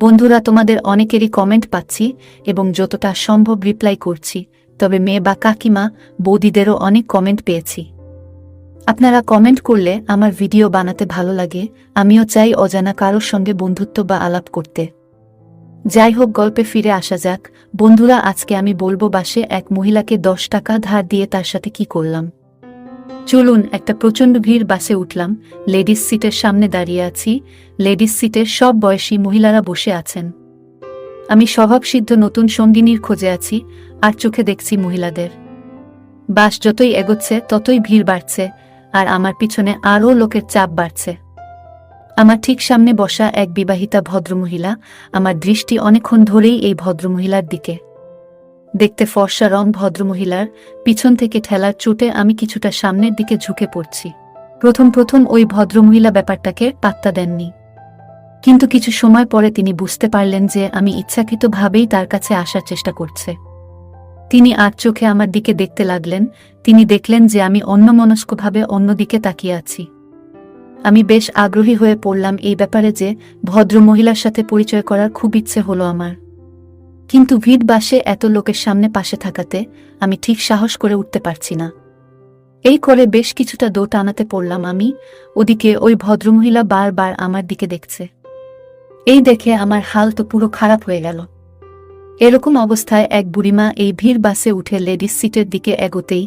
বন্ধুরা, তোমাদের অনেকেরই কমেন্ট পাচ্ছি এবং যতটা সম্ভব রিপ্লাই করছি, তবে মেয়ে বা কাকিমা বৌদিদেরও অনেক কমেন্ট পেয়েছি। আপনারা কমেন্ট করলে আমার ভিডিও বানাতে ভালো লাগে, আমিও চাই অজানা কারোর সঙ্গে বন্ধুত্ব বা আলাপ করতে। যাই হোক, গল্পে ফিরে আসা যাক। বন্ধুরা, আজকে আমি বলবো বাসে এক মহিলাকে 10 টাকা ধার দিয়ে তার সাথে কি করলাম। চলুন, একটা প্রচণ্ড ভিড় বাসে উঠলাম। লেডিস সিটের সামনে দাঁড়িয়ে আছি। লেডিস সিটের সব বয়সী মহিলারা বসে আছেন। আমি স্বভাবসিদ্ধ নতুন সঙ্গিনীর খোঁজে আছি, আর চোখে দেখছি মহিলাদের। বাস যতই এগোচ্ছে ততই ভিড় বাড়ছে, আর আমার পিছনে আরও লোকের চাপ বাড়ছে। আমার ঠিক সামনে বসা এক বিবাহিতা ভদ্রমহিলা। আমার দৃষ্টি অনেকক্ষণ ধরেই এই ভদ্রমহিলার দিকে। দেখতে ফর্সা রং ভদ্রমহিলার, পিছন থেকে ঠেলার চোটে আমি কিছুটা সামনের দিকে ঝুঁকে পড়ছি। প্রথম ওই ভদ্রমহিলা ব্যাপারটাকে পাত্তা দেননি, কিন্তু কিছু সময় পরে তিনি বুঝতে পারলেন যে আমি ইচ্ছাকৃতভাবেই তার কাছে আসার চেষ্টা করছে। তিনি আর চোখে আমার দিকে দেখতে লাগলেন। তিনি দেখলেন যে আমি অন্যমনস্কভাবে অন্যদিকে তাকিয়ে আছি। আমি বেশ আগ্রহী হয়ে পড়লাম এই ব্যাপারে যে ভদ্রমহিলার সাথে পরিচয় করার খুব ইচ্ছে হলো আমার। কিন্তু ভিড় বাসে এত লোকের সামনে পাশে থাকাতে আমি ঠিক সাহস করে উঠতে পারছি না। এই করে বেশ কিছুটা দৌড় টানাতে পড়লাম আমি। ওদিকে ওই ভদ্রমহিলা বারবার আমার দিকে দেখছে। এই দেখে আমার হাল তো পুরো খারাপ হয়ে গেল। এরকম অবস্থায় এক বুড়িমা এই ভিড় বাসে উঠে লেডিস সিটের দিকে এগোতেই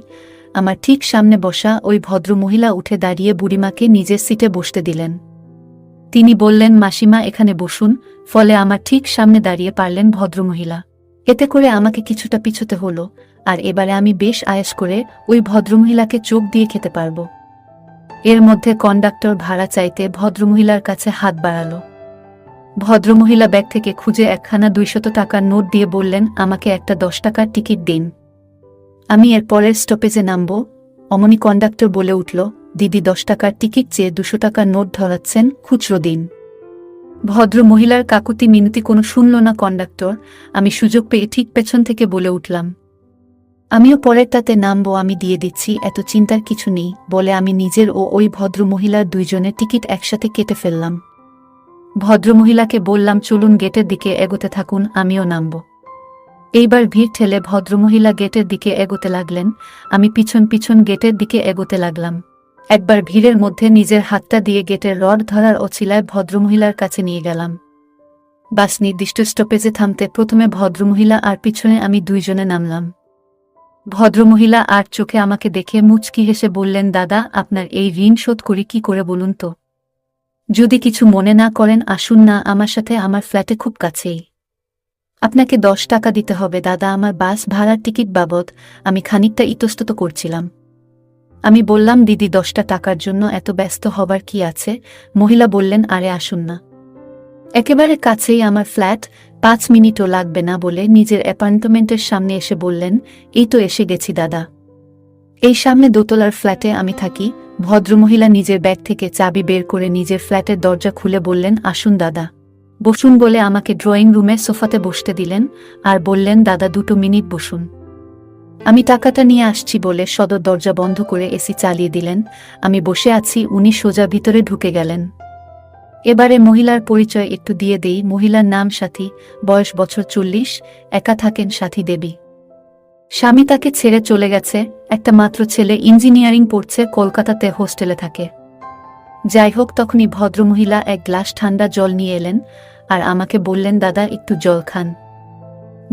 আমার ঠিক সামনে বসা ওই ভদ্রমহিলা উঠে দাঁড়িয়ে বুড়িমাকে নিজের সিটে বসতে দিলেন। তিনি বললেন, মাসিমা এখানে বসুন। ফলে আমার ঠিক সামনে দাঁড়িয়ে পারলেন ভদ্রমহিলা। এতে করে আমাকে কিছুটা পিছোতে হলো, আর এবারে আমি বেশ আয়েশ করে ওই ভদ্রমহিলাকে চোখ দিয়ে খেতে পারব। এর মধ্যে কন্ডাক্টর ভাড়া চাইতে ভদ্রমহিলার কাছে হাত বাড়ালো। ভদ্রমহিলা ব্যাগ থেকে খুঁজে একখানা 200 টাকার নোট দিয়ে বললেন, আমাকে একটা 10 টাকার টিকিট দিন, আমি এর পরের স্টপেজে নামব। অমনি কন্ডাক্টর বলে উঠল, দিদি 10 টাকার টিকিট চেয়ে 200 টাকার নোট ধরাচ্ছেন, খুচরো দিন। ভদ্রমহিলার কাকুতি মিনতি কোনো শুনল না কন্ডাক্টর। আমি সুযোগ পেয়ে ঠিক পেছন থেকে বলে উঠলাম, আমিও পরেরটাতে নামবো, আমি দিয়ে দিচ্ছি, এত চিন্তার কিছু নেই। বলে আমি নিজের ও ওই ভদ্রমহিলার দুইজনের টিকিট একসাথে কেটে ফেললাম। ভদ্রমহিলাকে বললাম, চলুন গেটের দিকে এগোতে থাকুন, আমিও নামব। এইবার ভিড় ঠেলে ভদ্রমহিলা গেটের দিকে এগোতে লাগলেন। আমি পিছন গেটের দিকে এগোতে লাগলাম। একবার ভিড়ের মধ্যে নিজের হাতটা দিয়ে গেটের রড ধরার অছিলায় ভদ্রমহিলার কাছে নিয়ে গেলাম। বাস নির্দিষ্ট স্টপেজে থামতে প্রথমে ভদ্রমহিলা আর পিছনে আমি দুইজনে নামলাম। ভদ্রমহিলা আর চোখে আমাকে দেখে মুচকি হেসে বললেন, দাদা, আপনার এই ঋণ শোধ করি কি করে বলুন তো? যদি কিছু মনে না করেন, আসুন না আমার সাথে, আমার ফ্ল্যাটে খুব কাছেই। আপনাকে 10 টাকা দিতে হবে দাদা, আমার বাস ভাড়ার টিকিট বাবদ। আমি খানিকটা ইতস্তত করছিলাম। আমি বললাম, দিদি 10 টাকার জন্য এত ব্যস্ত হবার কি আছে? মহিলা বললেন, আরে আসুন না, একেবারে কাছেই আমার ফ্ল্যাট, 5 মিনিটও লাগবে না বলে নিজের অ্যাপার্টমেন্টের সামনে এসে বললেন, এই তো এসে গেছি দাদা, এই সামনে দোতলার ফ্ল্যাটে আমি থাকি। ভদ্রমহিলা নিজের ব্যাগ থেকে চাবি বের করে নিজের ফ্ল্যাটের দরজা খুলে বললেন, আসুন দাদা, বসুন। বলে আমাকে ড্রয়িং রুমে সোফাতে বসতে দিলেন আর বললেন, দাদা 2 মিনিট বসুন, আমি টাকাটা নিয়ে আসছি বলে সদর দরজা বন্ধ করে এসি চালিয়ে দিলেন। আমি বসে আছি, উনি সোজা ভিতরে ঢুকে গেলেন। এবারে মহিলার পরিচয় একটু দিয়ে দেই। মহিলার নাম সাথী, বয়স বছর 40, একা থাকেন সাথী দেবী। স্বামী তাকে ছেড়ে চলে গেছে, একটা মাত্র ছেলে ইঞ্জিনিয়ারিং পড়ছে, কলকাতাতে হোস্টেলে থাকে। যাই হোক, তখনই ভদ্রমহিলা এক গ্লাস ঠান্ডা জল নিয়ে এলেন আর আমাকে বললেন, দাদা একটু জল খান,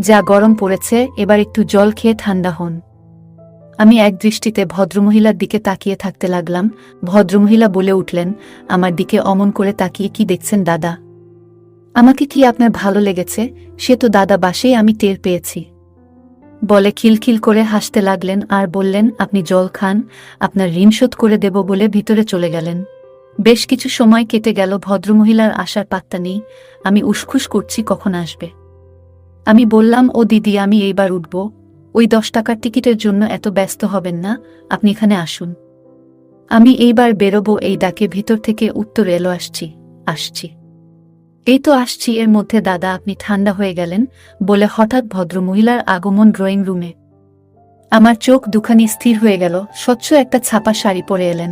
যা গরম পড়েছে, এবার একটু জল খেয়ে ঠান্ডা হন। আমি এক দৃষ্টিতে ভদ্রমহিলার দিকে তাকিয়ে থাকতে লাগলাম। ভদ্রমহিলা বলে উঠলেন, আমার দিকে অমন করে তাকিয়ে কি দেখছেন দাদা? আমাকে কি আপনার ভালো লেগেছে? সে তো দাদা বাসেই আমি টের পেয়েছি। বলে খিলখিল করে হাসতে লাগলেন আর বললেন, আপনি জল খান, আপনার ঋণ শোধ করে দেব বলে ভিতরে চলে গেলেন। বেশ কিছু সময় কেটে গেল, ভদ্রমহিলার আসার পাত্তা নেই। আমি উসখুস করছি কখন আসবে। আমি বললাম, ও দিদি, আমি এইবার উঠব, ওই 10 টাকার টিকিটের জন্য এত ব্যস্ত হবেন না, আপনি এখানে আসুন, আমি এইবার বেরোবো। এই ডাকে ভিতর থেকে উত্তর এলো, আসছি, এই তো আসছি। এর মধ্যে দাদা আপনি ঠান্ডা হয়ে গেলেন বলে হঠাৎ ভদ্রমহিলার আগমন ড্রয়িং রুমে। আমার চোখ দুখানি স্থির হয়ে গেল। স্বচ্ছ একটা ছাপা শাড়ি পরে এলেন।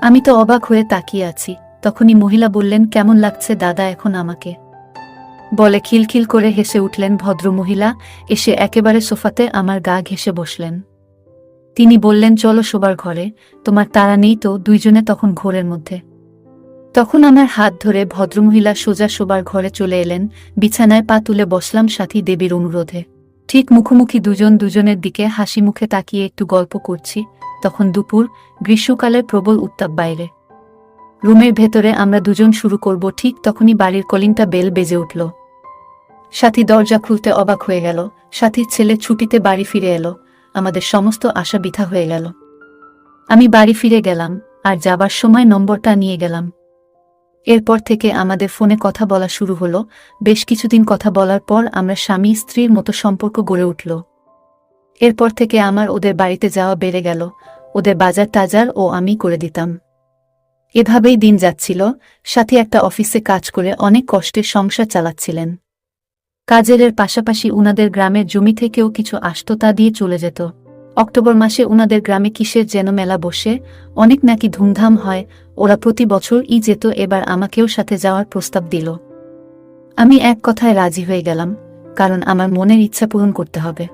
আমি তো অবাক হয়ে তাকিয়ে আছি। তখনই মহিলা বললেন, কেমন লাগছে দাদা এখন আমাকে? বলে খিলখিল করে হেসে উঠলেন ভদ্রমহিলা, এসে একেবারে সোফাতে আমার গা ঘেঁষে বসলেন। তিনি বললেন, চলো শোবার ঘরে, তোমার তাড়া নেই তো? দুইজনে তখন ঘোরের মধ্যে। তখন আমার হাত ধরে ভদ্রমহিলা সোজা শোবার ঘরে চলে এলেন। বিছানায় পা তুলে বসলাম সাথী দেবীর অনুরোধে। ঠিক মুখোমুখি দুজন দুজনের দিকে হাসি মুখে তাকিয়ে একটু গল্প করছি। তখন দুপুর, গ্রীষ্মকালের প্রবল উত্তাপ বাইরে। রুমের ভেতরে আমরা দুজন শুরু করব, ঠিক তখনই বাড়ির কলিংটা বেল বেজে উঠল। সাথী দরজা খুলতে অবাক হয়ে গেল। সাথীর ছেলে ছুটিতে বাড়ি ফিরে এলো। আমাদের সমস্ত আশা বৃথা হয়ে গেল। আমি বাড়ি ফিরে গেলাম, আর যাবার সময় নম্বরটা নিয়ে গেলাম। এরপর থেকে আমাদের ফোনে কথা বলা শুরু হলো। বেশ কিছুদিন কথা বলার পর আমরা স্বামী স্ত্রীর মতো সম্পর্ক গড়ে উঠল। এরপর থেকে আমার ওদের বাড়িতে যাওয়া বেড়ে গেল। ওদের বাজার টাজার ও আমি করে দিতাম। এভাবেই দিন যাচ্ছিল। সাথী একটা অফিসে কাজ করে অনেক কষ্টে সংসার চালাচ্ছিলেন। কাজের পাশাপাশি উনাদের গ্রামের জমি থেকেও কিছু আসত, তা দিয়ে চলে যেত। অক্টোবর মাসে উনাদের গ্রামে কিসের যেন মেলা বসে, অনেক নাকি ধুমধাম হয়। ওরা প্রতি বছর যেত, এবার আমাকেও সাথে যাওয়ার প্রস্তাব দিল। আমি এক কথায় রাজি হয়ে গেলাম, কারণ আমার মনের ইচ্ছা পূরণ করতে হবে।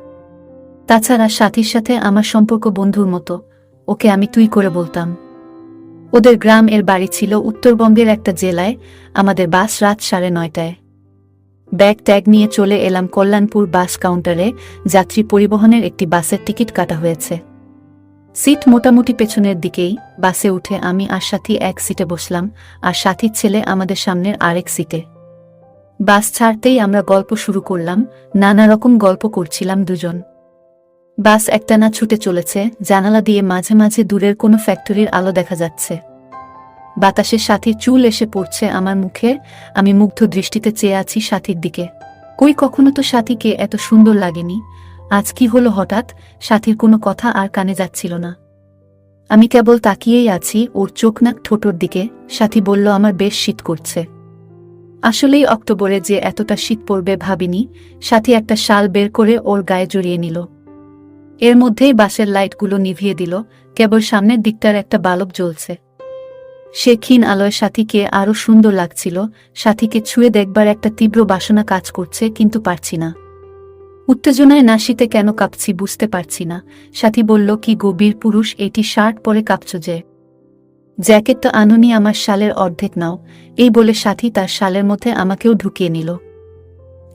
তাছাড়া সাথীর সাথে আমার সম্পর্ক বন্ধুর মতো, ওকে আমি তুই করে বলতাম। ওদের গ্রাম এর বাড়ি ছিল উত্তরবঙ্গের একটা জেলায়। আমাদের বাস রাত 9:30টায়। ব্যাগ ট্যাগ নিয়ে চলে এলাম কল্যাণপুর বাস কাউন্টারে। যাত্রী পরিবহনের একটি বাসের টিকিট কাটা হয়েছে। সিট মোটামুটি পেছনের দিকেই। বাসে উঠে আমি আর সাথী এক সিটে বসলাম, আর সাথীর ছেলে আমাদের সামনের আরেক সিটে। বাস ছাড়তেই আমরা গল্প শুরু করলাম। নানা রকম গল্প করছিলাম দুজন। বাস একটানা ছুটে চলেছে। জানালা দিয়ে মাঝে মাঝে দূরের কোনো ফ্যাক্টরির আলো দেখা যাচ্ছে। বাতাসে সাথীর চুল এসে পড়ছে আমার মুখে। আমি মুগ্ধ দৃষ্টিতে চেয়ে আছি সাথীর দিকে। কই, কখনো তো সাথীকে এত সুন্দর লাগেনি। আজ কি হলো হঠাৎ? সাথীর কোনো কথা আর কানে যাচ্ছিল না। আমি কেবল তাকিয়েই আছি ওর চোখ নাক ঠোঁটোর দিকে। সাথী বলল, আমার বেশ শীত করছে। আসলেই অক্টোবরে যে এতটা শীত পড়বে ভাবিনি। সাথী একটা শাল বের করে ওর গায়ে জড়িয়ে নিল। এর মধ্যেই বাসের লাইটগুলো নিভিয়ে দিল। কেবল সামনের দিকটার একটা বালব জ্বলছে। সে ক্ষীণ আলোয় সাথীকে আরো সুন্দর লাগছিল। সাথীকে ছুঁয়ে দেখবার একটা তীব্র বাসনা কাজ করছে, কিন্তু পারছি না। উত্তেজনায় নাশিতে কেন কাঁপছি বুঝতে পারছি না। সাথী বলল, কি গো বীর পুরুষ, এটি শার্ট পরে কাঁপছ যে? জ্যাকেটটা আনুনি, আমার শালের অর্ধেক নাও। এই বলে সাথী তার শালের মধ্যে আমাকেও ঢুকিয়ে নিল।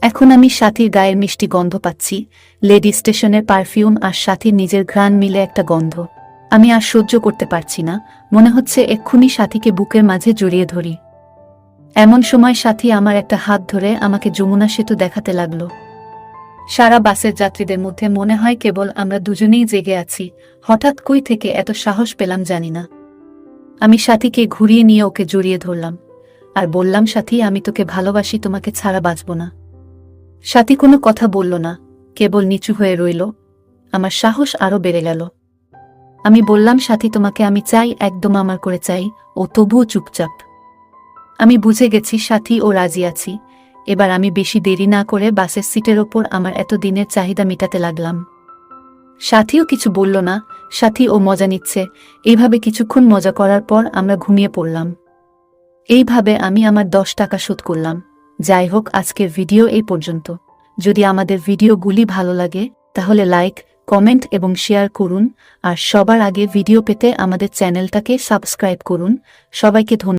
এখন আমি সাথীর গায়ের মিষ্টি গন্ধ পাচ্ছি। লেডি স্টেশনের পারফিউম আর সাথীর নিজের ঘ্রাণ মিলে একটা গন্ধ। আমি আর সহ্য করতে পারছি না। মনে হচ্ছে এক্ষুনি সাথীকে বুকের মাঝে জড়িয়ে ধরি। এমন সময় সাথী আমার একটা হাত ধরে আমাকে যমুনা সেতু দেখাতে লাগল। সারা বাসের যাত্রীদের মধ্যে মনে হয় কেবল আমরা দুজনেই জেগে আছি। হঠাৎ কই থেকে এত সাহস পেলাম জানি না। আমি সাথীকে ঘুরিয়ে নিয়ে ওকে জড়িয়ে ধরলাম, আর বললাম, সাথী, আমি তোকে ভালোবাসি, তোমাকে ছাড়া বাঁচব না। সাথী কোনো কথা বলল না, কেবল নিচু হয়ে রইল। আমার সাহস আরো বেড়ে গেল। আমি বললাম, সাথী, তোমাকে আমি চাই, একদম আমার করে চাই। ও তবুও চুপচাপ। আমি বুঝে গেছি সাথী ও রাজি আছি। এবার আমি বেশি দেরি না করে বাসের সিটের ওপর আমার এতদিনের চাহিদা মেটাতে লাগলাম। সাথীও কিছু বলল না। সাথী ও মজা নিচ্ছে। এইভাবে কিছুক্ষণ মজা করার পর আমরা ঘুমিয়ে পড়লাম। এইভাবে আমি আমার 10 টাকা শোধ করলাম। যাই হোক, আজকের ভিডিও এই পর্যন্ত। যদি আমাদের ভিডিওগুলি ভালো লাগে তাহলে লাইক, কমেন্ট এবং শেয়ার করুন। আর সবার আগে ভিডিও পেতে আমাদের চ্যানেলটাকে সাবস্ক্রাইব করুন। সবাইকে ধন্যবাদ।